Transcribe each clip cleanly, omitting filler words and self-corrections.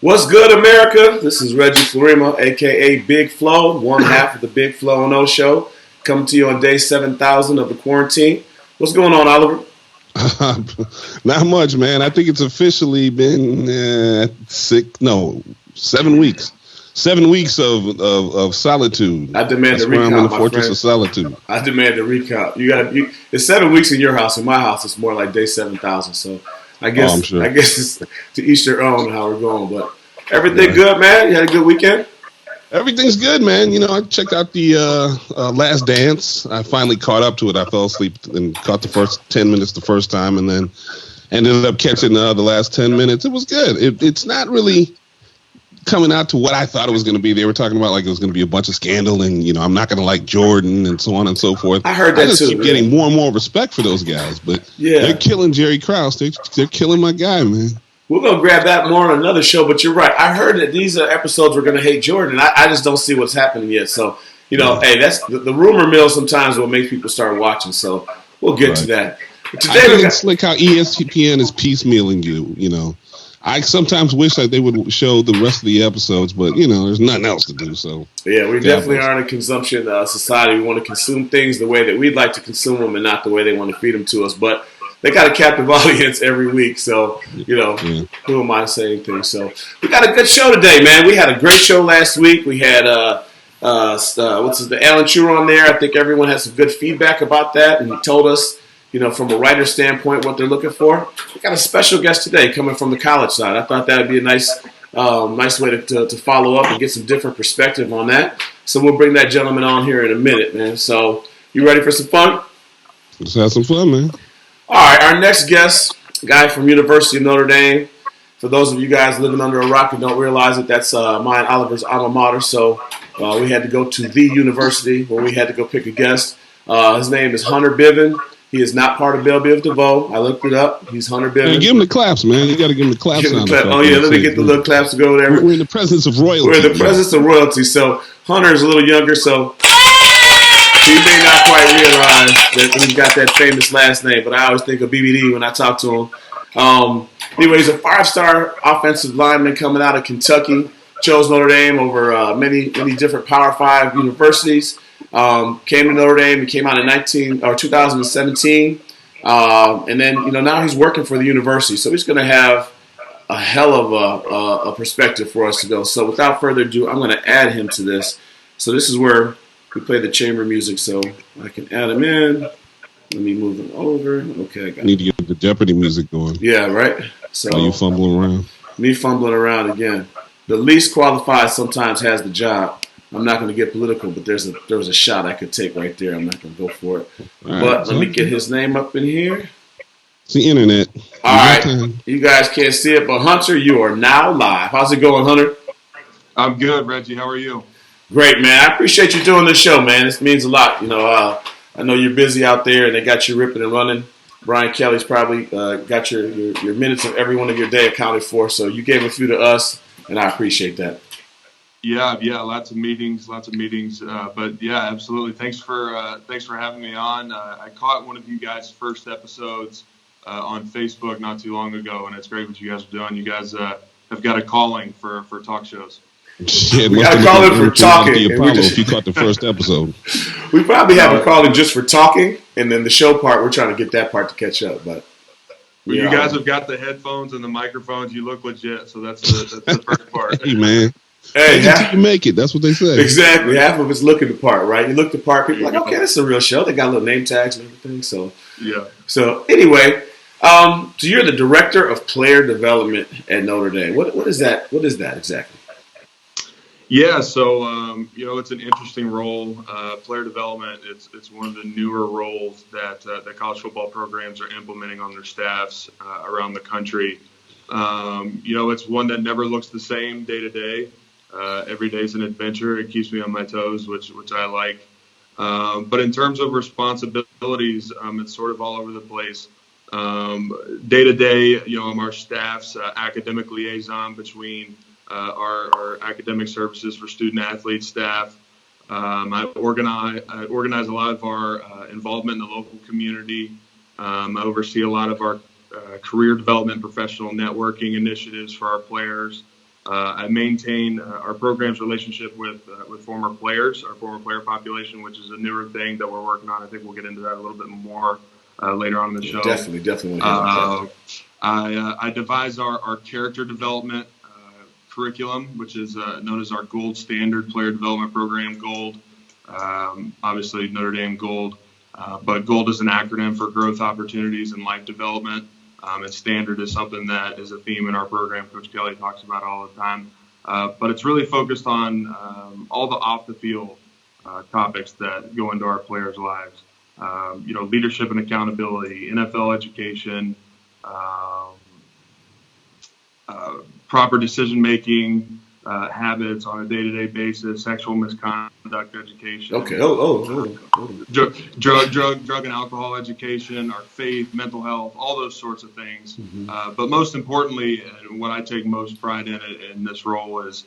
What's good, America? This is Reggie Florima, a.k.a. Big Flo, one half of the Big Flo and O Show, coming to you on day 7,000 of the quarantine. What's going on, Oliver? Not much, man. I think it's officially been 7 weeks. 7 weeks of solitude. I demand a recount, I'm in the my fortress friend. of solitude. I demand a recount. It's 7 weeks in your house. In my house, it's more like day 7,000. So I guess I'm sure. I guess it's to each their own how we're going. But everything good, man? You had a good weekend? Everything's good, man. You know, I checked out the Last Dance. I finally caught up to it. I fell asleep and caught the first 10 minutes the first time, and then ended up catching the last 10 minutes. It was good. It's not really coming out to what I thought it was going to be. They were talking about like it was going to be a bunch of scandal, and I'm not going to like Jordan and so on and so forth. I heard that I just too. keep getting more and more respect for those guys, but they're killing Jerry Krause. They're killing my guy, man. We're going to grab that more on another show, but you're right. I heard that these episodes were going to hate Jordan. I just don't see what's happening yet. So, hey, that's the rumor mill sometimes will make people start watching. So we'll get to that. But today I think it's like how ESPN is piecemealing you. I sometimes wish that they would show the rest of the episodes, but, there's nothing else to do. So yeah, we definitely are in a consumption society. We want to consume things the way that we'd like to consume them and not the way they want to feed them to us. But they got a captive audience every week, so, who am I saying things? So we got a good show today, man. We had a great show last week. We had, the Alan True on there. I think everyone has some good feedback about that, and he told us, from a writer's standpoint, what they're looking for. We got a special guest today coming from the college side. I thought that would be a nice way to follow up and get some different perspective on that. So we'll bring that gentleman on here in a minute, man. So you ready for some fun? Let's have some fun, man. All right, our next guest, a guy from University of Notre Dame. For those of you guys living under a rock and don't realize it, that's mine, Oliver's alma mater. So we had to go to the university where we had to go pick a guest. His name is Hunter BIVEN. He is not part of Bell Biv DeVoe. I looked it up. He's Hunter BIVEN. Man, give him the claps, man. You got to give him the claps. Oh, yeah, let me get the little claps to go there. We're in the presence of royalty. We're in the presence of royalty. So Hunter is a little younger, so he may not quite realize that he's got that famous last name, but I always think of BBD when I talk to him. Anyway, he's a 5-star offensive lineman coming out of Kentucky. Chose Notre Dame over many different Power 5 universities. Came to Notre Dame. He came out in 2017. And then, now he's working for the university. So he's going to have a hell of a perspective for us to go. So without further ado, I'm going to add him to this. So this is where we play the chamber music, so I can add him in. Let me move him over. Okay, I got need to get the Jeopardy music going. Yeah, right? So are you fumbling around? Me fumbling around again. The least qualified sometimes has the job. I'm not going to get political, but there was a shot I could take right there. I'm not going to go for it. But let me get his name up in here. It's the internet. All right. You guys can't see it, but Hunter, you are now live. How's it going, Hunter? I'm good, Reggie. How are you? Great, man. I appreciate you doing this show, man. This means a lot. I know you're busy out there, and they got you ripping and running. Brian Kelly's probably got your minutes of every one of your day accounted for, so you gave a few to us, and I appreciate that. Yeah, lots of meetings. But yeah, absolutely. Thanks for having me on. I caught one of you guys' first episodes on Facebook not too long ago, and it's great what you guys are doing. You guys have got a calling for talk shows. Yeah, we got a calling for talking. If you caught the first episode, we probably have a calling just for talking, and then the show part, we're trying to get that part to catch up. But you guys have got the headphones and the microphones. You look legit, so that's the first part. Hey, man. Hey, you make it. That's what they say. Exactly. Half of it's looking the part, right? You look the part, people are like, okay, that's a real show. They got little name tags and everything. So yeah. So anyway, so you're the director of player development at Notre Dame. What is that? What is that exactly? Yeah, so it's an interesting role. Player development. It's one of the newer roles that that college football programs are implementing on their staffs around the country. It's one that never looks the same day to day. Every day is an adventure. It keeps me on my toes, which I like. But in terms of responsibilities, it's sort of all over the place. Day to day, I'm our staff's academic liaison between our academic services for student athlete staff. I organize a lot of our involvement in the local community. I oversee a lot of our career development, professional networking initiatives for our players. I maintain our program's relationship with former players, our former player population, which is a newer thing that we're working on. I think we'll get into that a little bit more later on in the show. Definitely. I devise our character development curriculum, which is known as our Gold Standard Player Development Program, GOLD. Obviously, Notre Dame GOLD. But GOLD is an acronym for Growth Opportunities and Life Development. And standard is something that is a theme in our program. Coach Kelly talks about all the time. But it's really focused on all the off-the-field topics that go into our players' lives. Leadership and accountability, NFL education, proper decision-making habits on a day-to-day basis, sexual misconduct education. Okay. Drug and alcohol education, our faith, mental health, all those sorts of things. Mm-hmm. But most importantly, and what I take most pride in this role is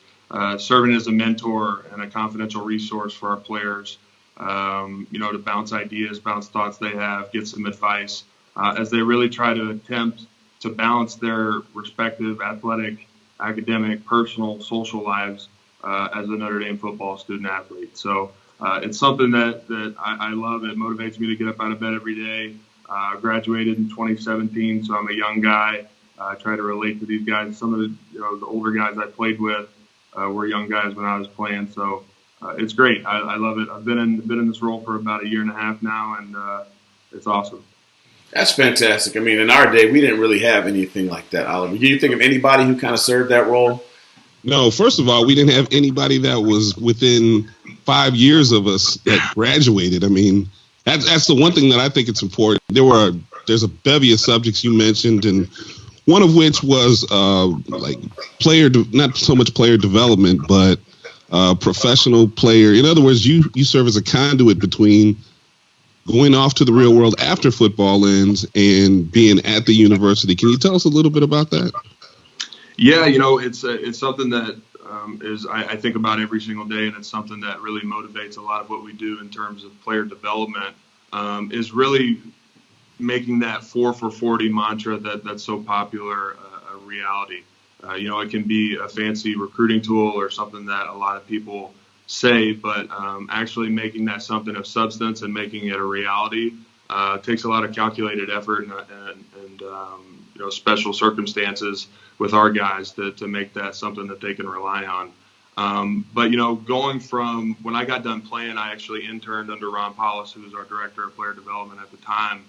serving as a mentor and a confidential resource for our players. To bounce ideas, bounce thoughts they have, get some advice as they really try to attempt to balance their respective athletic, academic, personal, social lives as a Notre Dame football student athlete. So it's something that I love. It motivates me to get up out of bed every day. Graduated in 2017, so I'm a young guy. I try to relate to these guys. Some of the older guys I played with were young guys when I was playing. So it's great. I love it. I've been in this role for about a year and a half now, and it's awesome. That's fantastic. I mean, in our day, we didn't really have anything like that, Oliver. Do you think of anybody who kind of served that role? No, first of all, we didn't have anybody that was within 5 years of us that graduated. I mean, that's the one thing that I think it's important. There's a bevy of subjects you mentioned, and one of which was not so much player development, but professional player. In other words, you serve as a conduit between going off to the real world after football ends and being at the university. Can you tell us a little bit about that? Yeah, it's something that I think about every single day, and it's something that really motivates a lot of what we do in terms of player development, is really making that 4 for 40 mantra that's so popular a reality. It can be a fancy recruiting tool or something that a lot of people say, but actually making that something of substance and making it a reality takes a lot of calculated effort and special circumstances with our guys to make that something that they can rely on. But going from when I got done playing, I actually interned under Ron Paulus, who was our director of player development at the time.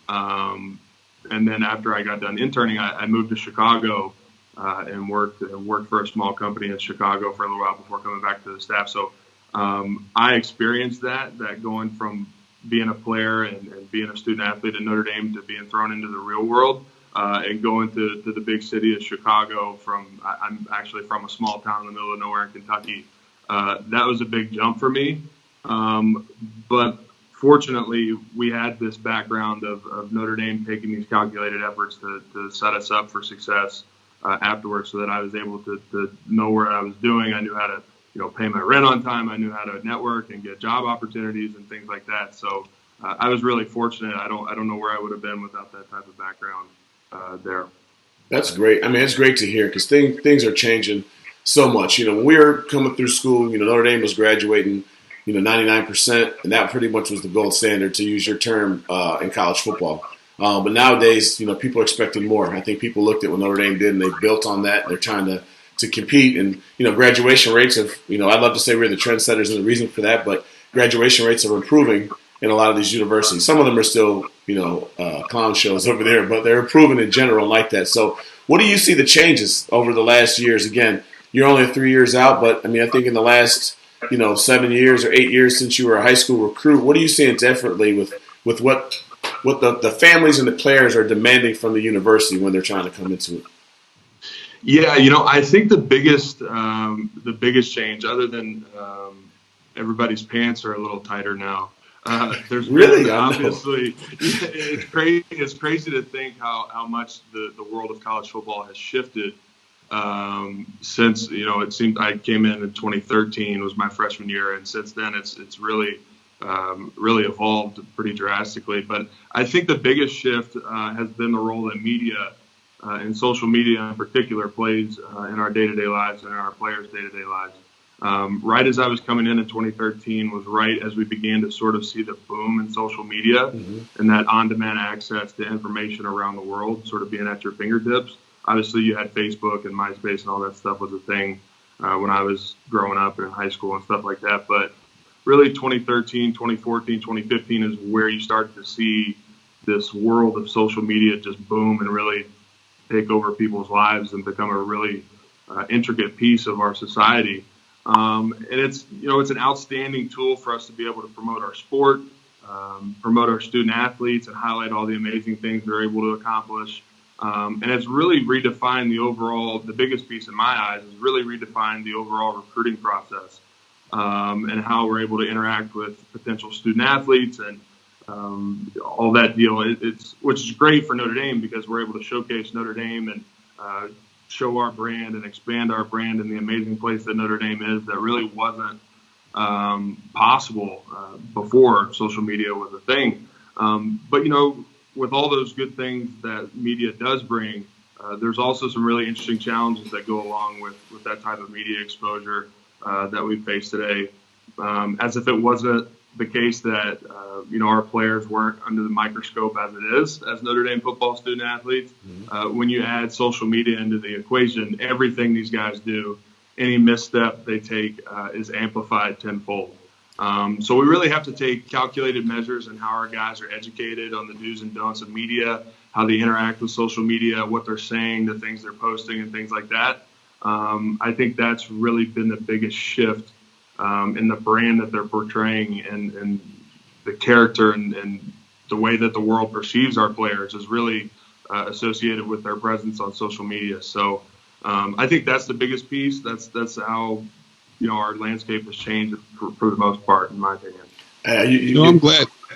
And then after I got done interning, I moved to Chicago and worked for a small company in Chicago for a little while before coming back to the staff. So I experienced that going from being a player and being a student athlete at Notre Dame to being thrown into the real world and going to the big city of Chicago. I'm actually from a small town in the middle of nowhere in Kentucky. That was a big jump for me. But fortunately, we had this background of Notre Dame taking these calculated efforts to set us up for success afterwards, so that I was able to know what I was doing. I knew how to pay my rent on time. I knew how to network and get job opportunities and things like that. So I was really fortunate. I don't know where I would have been without that type of background there. That's great. I mean, it's great to hear because things are changing so much. When we were coming through school, Notre Dame was graduating, 99%, and that pretty much was the gold standard, to use your term, in college football. But nowadays, people are expecting more. I think people looked at what Notre Dame did and they built on that. And they're trying to compete. And, graduation rates have, I'd love to say we're the trendsetters and the reason for that, but graduation rates are improving in a lot of these universities. Some of them are still, clown shows over there, but they're improving in general like that. So what do you see the changes over the last years? Again, you're only 3 years out, but I mean, I think in the last 7 years or 8 years since you were a high school recruit, what are you seeing differently with what the families and the players are demanding from the university when they're trying to come into it? Yeah, I think the biggest change, other than everybody's pants are a little tighter now. There's really obviously it's crazy. It's crazy to think how much the world of college football has shifted since it seemed I came in 2013 was my freshman year, and since then it's really evolved pretty drastically. But I think the biggest shift has been the role that media and social media in particular plays in our day-to-day lives and in our players' day-to-day lives. Right as I was coming in 2013 was right as we began to sort of see the boom in social media and that on-demand access to information around the world sort of being at your fingertips. Obviously, you had Facebook and MySpace and all that stuff was a thing when I was growing up in high school and stuff like that. But really 2013, 2014, 2015 is where you started to see this world of social media just boom and really take over people's lives and become a really intricate piece of our society. And it's an outstanding tool for us to be able to promote our sport, promote our student athletes, and highlight all the amazing things they're able to accomplish. And it's really redefined the biggest piece in my eyes is really redefined the overall recruiting process and how we're able to interact with potential student athletes and all that deal. Which is great for Notre Dame because we're able to showcase Notre Dame and show our brand and expand our brand in the amazing place that Notre Dame is that really wasn't possible before social media was a thing. But, with all those good things that media does bring, there's also some really interesting challenges that go along with that type of media exposure that we face today. As if it wasn't the case that, our players weren't under the microscope as it is as Notre Dame football student athletes. When you add social media into the equation, everything these guys do, any misstep they take is amplified tenfold. So we really have to take calculated measures in how our guys are educated on the do's and don'ts of media, how they interact with social media, what they're saying, the things they're posting, and things like that. I think that's really been the biggest shift in the brand that they're portraying and the character and the way that the world perceives our players is really associated with their presence on social media. So I think that's the biggest piece. That's how our landscape has changed for the most part, in my opinion.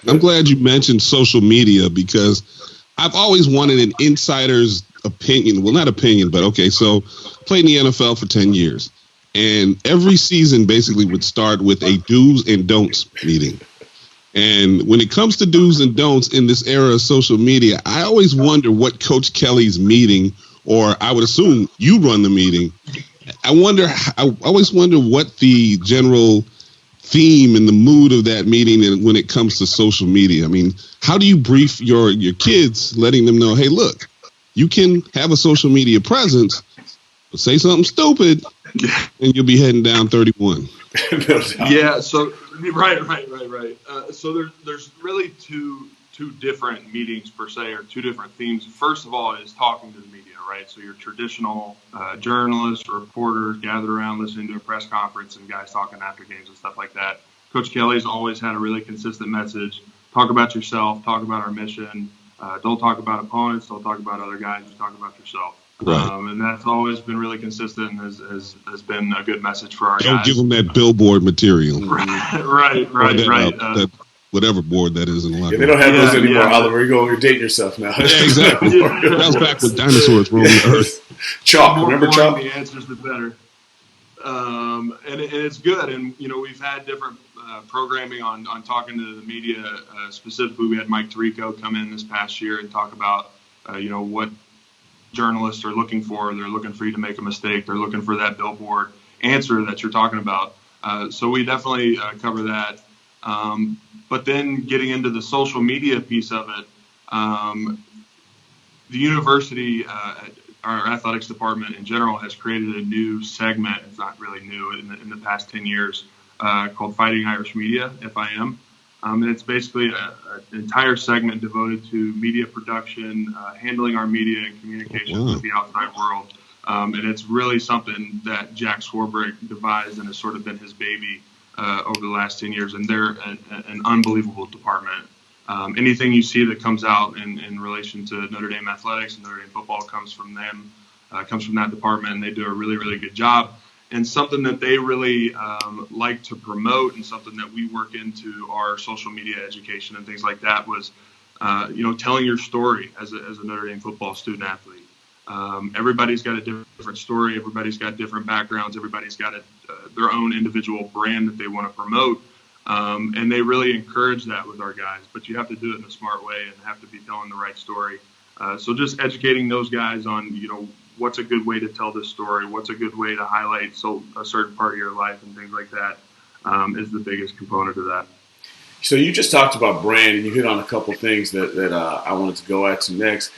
I'm glad you mentioned social media because I've always wanted an insider's opinion. Well, not opinion, but okay. So played in the NFL for 10 years. And every season basically would start with a do's and don'ts meeting. And when it comes to do's and don'ts in this era of social media, I always wonder what Coach Kelly's meeting, or I would assume you run the meeting. I always wonder what the general theme and the mood of that meeting and when it comes to social media. I mean, how do you brief your kids, letting them know, hey, look, you can have a social media presence, but say something stupid, and you'll be heading down 31. Yeah. So right. So there's really two different meetings per se, or two different themes. First of all is talking to the media, right? So your traditional journalists or reporters gathered around listening to a press conference and guys talking after games and stuff like that. Coach Kelly's always had a really consistent message. Talk about yourself. Talk about our mission. Don't talk about opponents. Don't talk about other guys. Just talk about yourself. Right. And that's always been really consistent and has been a good message for our guys. Don't give them that billboard material. Right. That whatever board that is in the library. They don't have those anymore, Oliver. You're dating yourself now. Yeah, exactly. That was back when dinosaurs roamed the earth. Chalk, remember chalk? The answers, the better. And it's good. And, we've had different programming on talking to the media. Specifically, we had Mike Tirico come in this past year and talk about, what journalists are looking for. They're looking for you to make a mistake. They're looking for that billboard answer that you're talking about. So we definitely cover that. But then getting into the social media piece of it, the university, our athletics department in general, has created a new segment. It's not really new in the past 10 years called Fighting Irish Media, FIM. And it's basically an entire segment devoted to media production, handling our media and communications with the outside world. And it's really something that Jack Swarbrick devised and has sort of been his baby over the last 10 years. And they're an unbelievable department. Anything you see that comes out in relation to Notre Dame athletics and Notre Dame football comes from them, comes from that department, and they do a really, really good job. And something that they really like to promote, and something that we work into our social media education and things like that, was telling your story as a Notre Dame football student athlete. Everybody's got a different story. Everybody's got different backgrounds. Everybody's got their own individual brand that they want to promote. And they really encourage that with our guys. But you have to do it in a smart way and have to be telling the right story. So just educating those guys on, what's a good way to tell this story, what's a good way to highlight a certain part of your life and things like that is the biggest component of that. So you just talked about brand, and you hit on a couple things that I wanted to go at to next.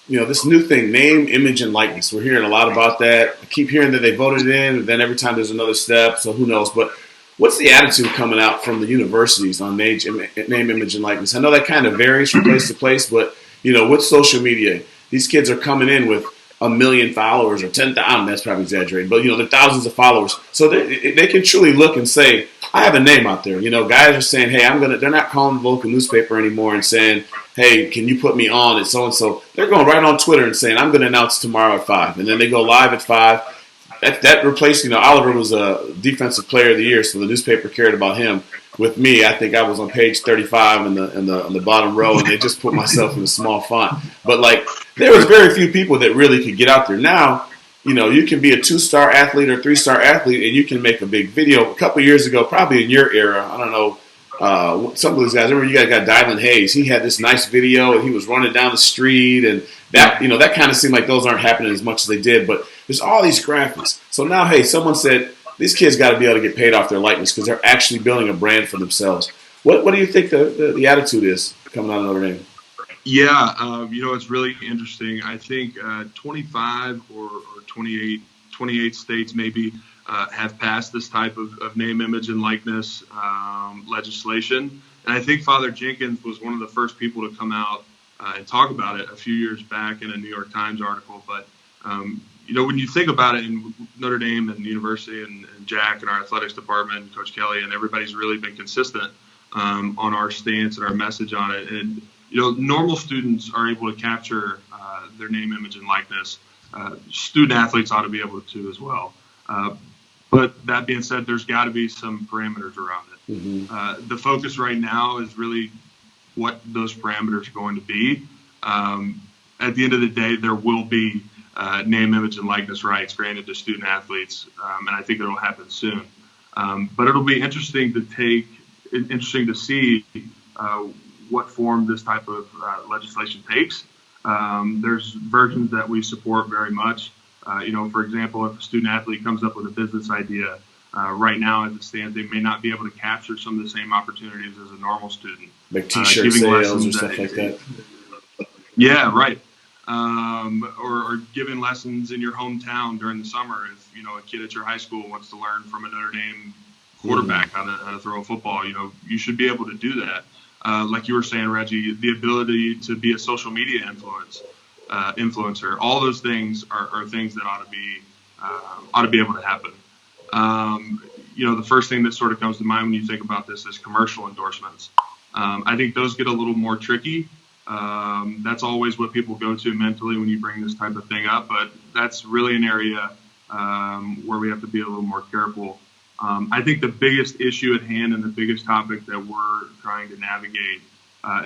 This new thing, name, image, and likeness. We're hearing a lot about that. I keep hearing that they voted it in, and then every time there's another step, so who knows. But what's the attitude coming out from the universities on name, image, and likeness? I know that kind of varies from place to place, but, with social media, these kids are coming in with 1 million followers or 10,000. That's probably exaggerating, but they're thousands of followers, so they can truly look and say, "I have a name out there." Guys are saying, "Hey, They're not calling the local newspaper anymore and saying, 'Hey, can you put me on?' It's so and so." They're going right on Twitter and saying, "I'm going to announce tomorrow at 5," and then they go live at 5. That replaced, Oliver was a defensive player of the year, so the newspaper cared about him. With me, I think I was on page 35 in the bottom row, and they just put myself in a small font. But there was very few people that really could get out there. Now, you can be a 2-star athlete or 3-star athlete, and you can make a big video. A couple of years ago, probably in your era, I don't know, some of these guys. I remember you guys got Dylan Hayes. He had this nice video, and he was running down the street, and that that kind of seemed like those aren't happening as much as they did. But there's all these graphics. So now, hey, someone said these kids got to be able to get paid off their likeness because they're actually building a brand for themselves. What do you think the attitude is coming out of Notre Dame? Yeah, it's really interesting. I think 25 or 28 states maybe have passed this type of name, image, and likeness legislation. And I think Father Jenkins was one of the first people to come out and talk about it a few years back in a New York Times article. But, when you think about it in Notre Dame and the university and Jack and our athletics department, and Coach Kelly, and everybody's really been consistent on our stance and our message on it. And, normal students are able to capture their name, image, and likeness. Student athletes ought to be able to as well. But that being said, there's got to be some parameters around it. Mm-hmm. The focus right now is really what those parameters are going to be. At the end of the day, there will be name, image, and likeness rights granted to student athletes, and I think it'll happen soon. But it'll be interesting to see what form this type of legislation takes. There's versions that we support very much. For example, if a student athlete comes up with a business idea, right now as it stands, they may not be able to capture some of the same opportunities as a normal student. Like T-shirt sales or stuff like that. Yeah, right. Or giving lessons in your hometown during the summer. If a kid at your high school wants to learn from a Notre Dame quarterback how to throw a football, you should be able to do that. Like you were saying, Reggie, the ability to be a social media influencer, all those things are things that ought to be able to happen. The first thing that sort of comes to mind when you think about this is commercial endorsements. I think those get a little more tricky. That's always what people go to mentally when you bring this type of thing up, but that's really an area where we have to be a little more careful. I think the biggest issue at hand and the biggest topic that we're trying to navigate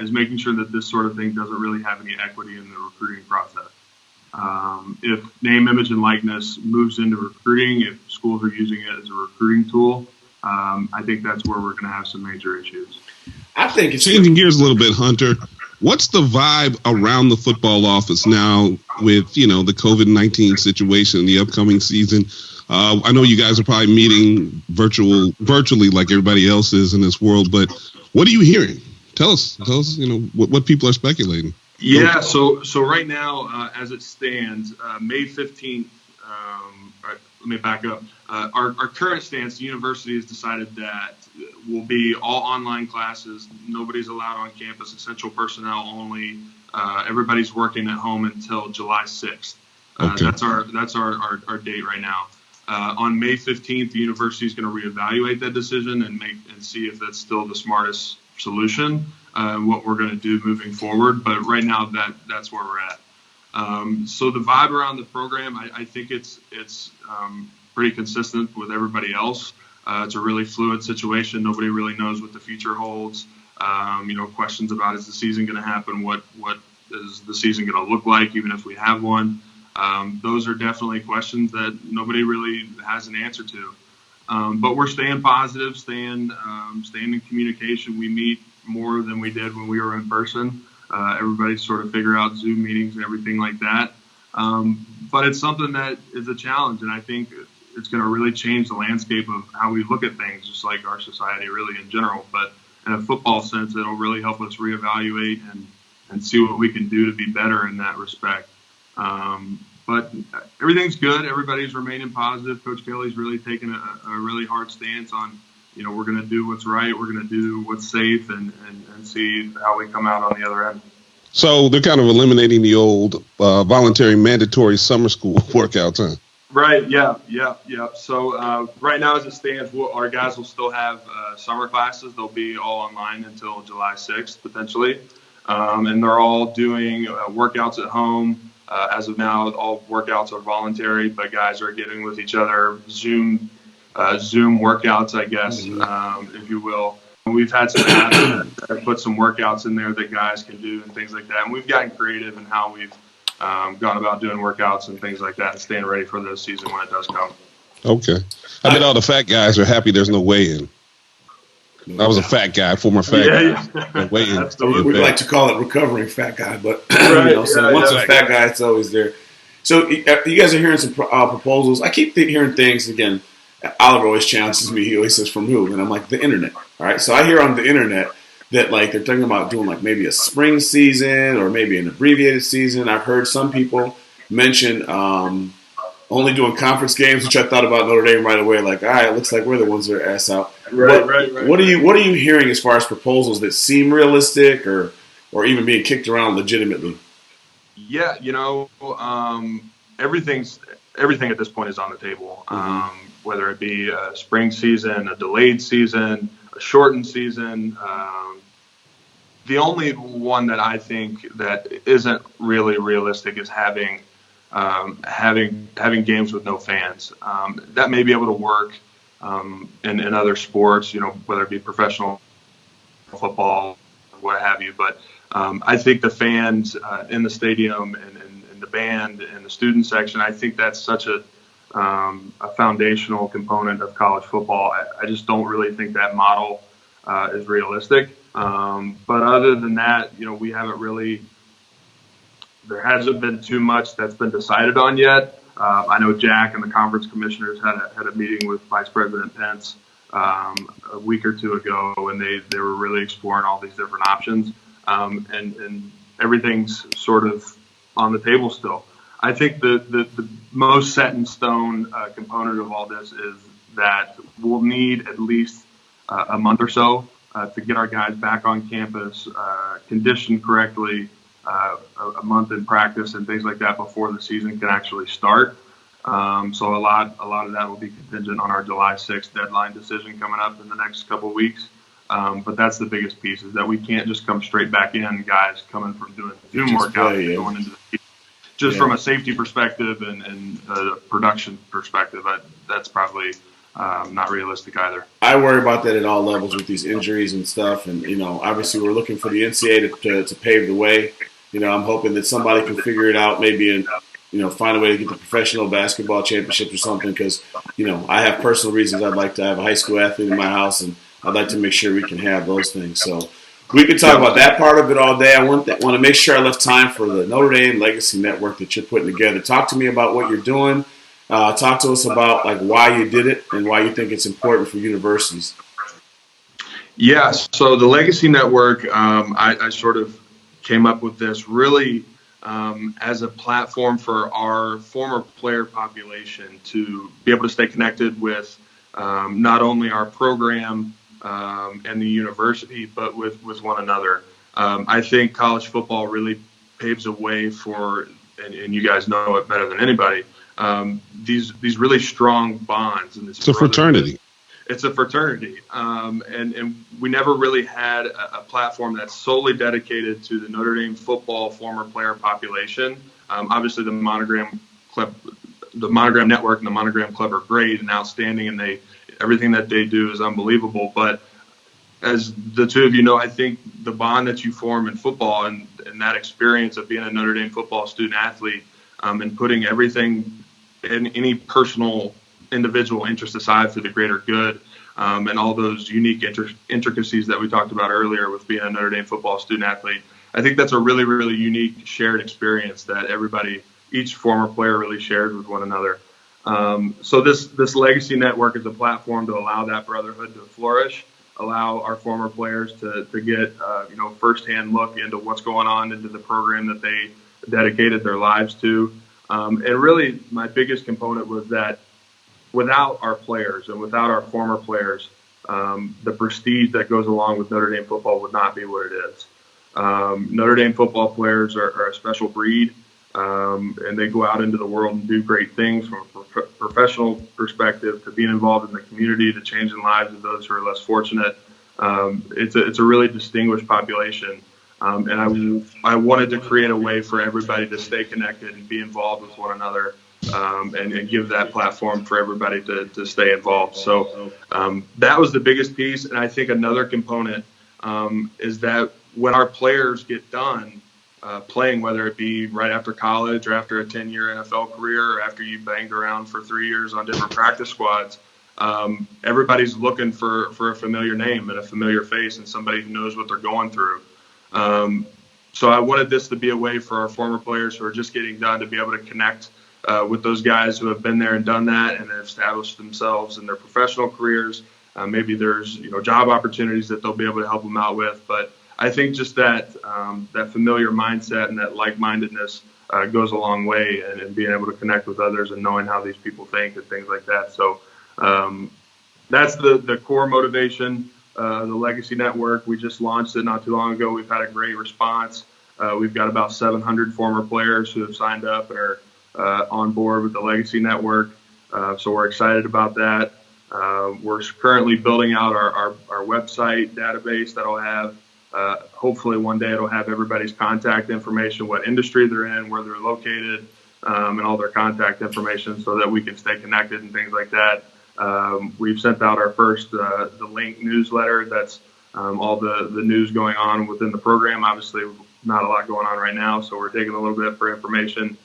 is making sure that this sort of thing doesn't really have any equity in the recruiting process. If name, image, and likeness moves into recruiting, if schools are using it as a recruiting tool, I think that's where we're going to have some major issues. I think it's changing gears a little bit, Hunter. What's the vibe around the football office now with, the COVID-19 situation in the upcoming season? I know you guys are probably meeting virtually like everybody else is in this world, but what are you hearing? Tell us, what people are speculating. Yeah, so right now, as it stands, May 15th, let me back up. Our current stance, the university has decided that will be all online classes. Nobody's allowed on campus, essential personnel only. Everybody's working at home until July 6th. Okay. That's our date right now. On May 15th, the university is going to reevaluate that decision and see if that's still the smartest solution, what we're going to do moving forward. But right now, that's where we're at. So the vibe around the program, I think it's pretty consistent with everybody else. It's a really fluid situation. Nobody really knows what the future holds. Questions about, is the season going to happen? What is the season going to look like, even if we have one? Those are definitely questions that nobody really has an answer to. But we're staying positive, staying in communication. We meet more than we did when we were in person. Everybody sort of figure out Zoom meetings and everything like that. But it's something that is a challenge, and I think it's going to really change the landscape of how we look at things, just like our society really in general. But in a football sense, it'll really help us reevaluate and see what we can do to be better in that respect. But everything's good. Everybody's remaining positive. Coach Kelly's really taken a really hard stance on, we're going to do what's right. We're going to do what's safe and see how we come out on the other end. So they're kind of eliminating the old voluntary mandatory summer school workouts, huh? Right. Yeah. So right now, as it stands, our guys will still have summer classes. They'll be all online until July 6th, potentially. And they're all doing workouts at home. As of now, all workouts are voluntary, but guys are getting with each other, Zoom workouts, I guess, if you will. And we've had some apps that have put some workouts in there that guys can do and things like that. And we've gotten creative in how we've gone about doing workouts and things like that and staying ready for the season when it does come. Okay. I bet all the fat guys are happy there's no weigh-in. I was a fat guy, former fat guy. We like to call it recovering fat guy, but right. Once a fat guy, it's always there. So you guys are hearing some proposals. I keep hearing things again. Oliver always challenges me. He always says, "From who?" And I'm like, "The internet." All right. So I hear on the internet that they're talking about doing maybe a spring season or maybe an abbreviated season. I've heard some people mention only doing conference games, which I thought about Notre Dame right away. Like, all right, it looks like we're the ones that are ass out. Right. What are you hearing as far as proposals that seem realistic or even being kicked around legitimately? Yeah, everything at this point is on the table. Whether it be a spring season, a delayed season, a shortened season. The only one that I think that isn't really realistic is having games with no fans. That may be able to work in other sports, whether it be professional football, what have you. But I think the fans in the stadium and the band and the student section, I think that's such a foundational component of college football. I just don't really think that model is realistic. But other than that, we haven't really. There hasn't been too much that's been decided on yet. I know Jack and the conference commissioners had a meeting with Vice President Pence a week or two ago, and they were really exploring all these different options. And everything's sort of on the table still. I think the most set in stone component of all this is that we'll need at least a month or so to get our guys back on campus, conditioned correctly, a month in practice and things like that before the season can actually start. So a lot of that will be contingent on our July 6th deadline decision coming up in the next couple of weeks. But that's the biggest piece, is that we can't just come straight back in, guys coming from doing Zoom workouts going into the season. Just from a safety perspective and a production perspective, that's probably not realistic either. I worry about that at all levels with these injuries and stuff. And, obviously we're looking for the NCAA to pave the way. I'm hoping that somebody can figure it out, maybe find a way to get the professional basketball championship or something, because, I have personal reasons. I'd like to have a high school athlete in my house, and I'd like to make sure we can have those things. So we could talk about that part of it all day. I want to make sure I left time for the Notre Dame Legacy Network that you're putting together. Talk to me about what you're doing. Talk to us about why you did it and why you think it's important for universities. Yeah, so the Legacy Network, I sort of came up with this really as a platform for our former player population to be able to stay connected with not only our program and the university, but with one another. I think college football really paves a way for and you guys know it better than anybody. These really strong bonds, and it's a fraternity. It's a fraternity, and we never really had a platform that's solely dedicated to the Notre Dame football former player population. Obviously, the Monogram Network and the Monogram Club are great and outstanding, and everything that they do is unbelievable. But as the two of you know, I think the bond that you form in football and that experience of being a Notre Dame football student athlete, and putting everything in any personal individual interest aside for the greater good, and all those unique intricacies that we talked about earlier with being a Notre Dame football student athlete, I think that's a really, really unique shared experience that each former player really shared with one another. So this legacy network is a platform to allow that brotherhood to flourish, allow our former players to get firsthand look into what's going on into the program that they dedicated their lives to. And really, my biggest component was that without our players and without our former players, the prestige that goes along with Notre Dame football would not be what it is. Notre Dame football players are a special breed, and they go out into the world and do great things from a professional perspective to being involved in the community, to changing lives of those who are less fortunate. It's a really distinguished population. And I wanted to create a way for everybody to stay connected and be involved with one another, and give that platform for everybody to stay involved. So that was the biggest piece. And I think another component is that when our players get done playing, whether it be right after college or after a 10-year NFL career or after you banged around for 3 years on different practice squads, everybody's looking for a familiar name and a familiar face and somebody who knows what they're going through. So I wanted this to be a way for our former players who are just getting done to be able to connect with those guys who have been there and done that and have established themselves in their professional careers. Maybe there's job opportunities that they'll be able to help them out with. But I think just that familiar mindset and that like-mindedness goes a long way, and being able to connect with others and knowing how these people think and things like that. So that's the core motivation. The Legacy Network, we just launched it not too long ago. We've had a great response. We've got about 700 former players who have signed up and are on board with the Legacy Network. So we're excited about that. We're currently building out our website database that'll have, hopefully one day it'll have everybody's contact information, what industry they're in, where they're located, and all their contact information so that we can stay connected and things like that. We've sent out our first the link newsletter. That's all the news going on within the program. Obviously, not a lot going on right now, so we're taking a little bit for information.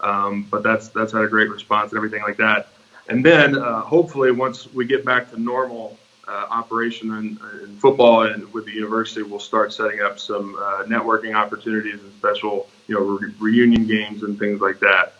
But that's had a great response and everything like that. And then hopefully once we get back to normal operation in football and with the university, we'll start setting up some networking opportunities and special reunion games and things like that.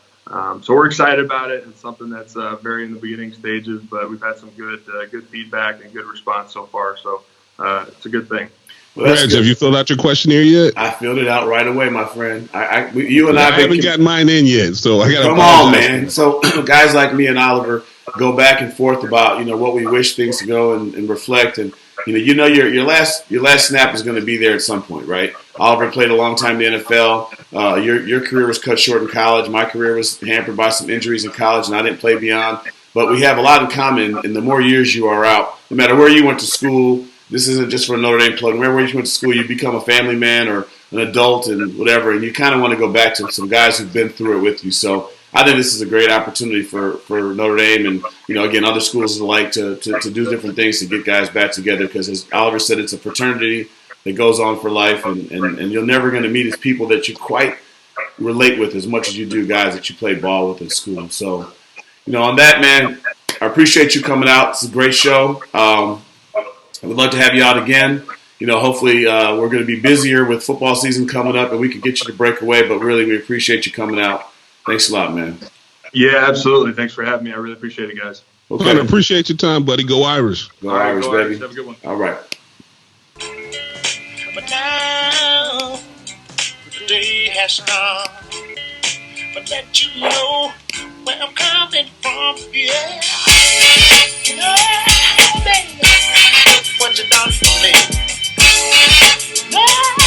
So we're excited about it. It's something that's very in the beginning stages, but we've had some good feedback and good response so far. So it's a good thing. Well, Reg, have you filled out your questionnaire yet? I filled it out right away, my friend. I haven't got mine in yet, so I got to. Come on, man. So guys like me and Oliver go back and forth about what we wish things to go and reflect, and your last snap is going to be there at some point, right? Oliver played a long time in the NFL. Your career was cut short in college. My career was hampered by some injuries in college, and I didn't play beyond. But we have a lot in common, and the more years you are out, no matter where you went to school. This isn't just for a Notre Dame plug. Wherever you went to school, you become a family man or an adult and whatever, and you kind of want to go back to some guys who've been through it with you. So I think this is a great opportunity for Notre Dame and, again, other schools alike to do different things to get guys back together because, as Oliver said, it's a fraternity that goes on for life, and you're never going to meet as people that you quite relate with as much as you do guys that you played ball with in school. So, on that, man, I appreciate you coming out. It's a great show. I would love to have you out again. Hopefully we're going to be busier with football season coming up and we can get you to break away, but really we appreciate you coming out. Thanks a lot, man. Yeah, absolutely. Thanks for having me. I really appreciate it, guys. Okay. I appreciate your time, buddy. Go Irish. Go Irish, baby. Irish. Have a good one. All right. But now the day has come. But let you know where I'm coming from. Yeah. Baby, what you done for me? Yeah.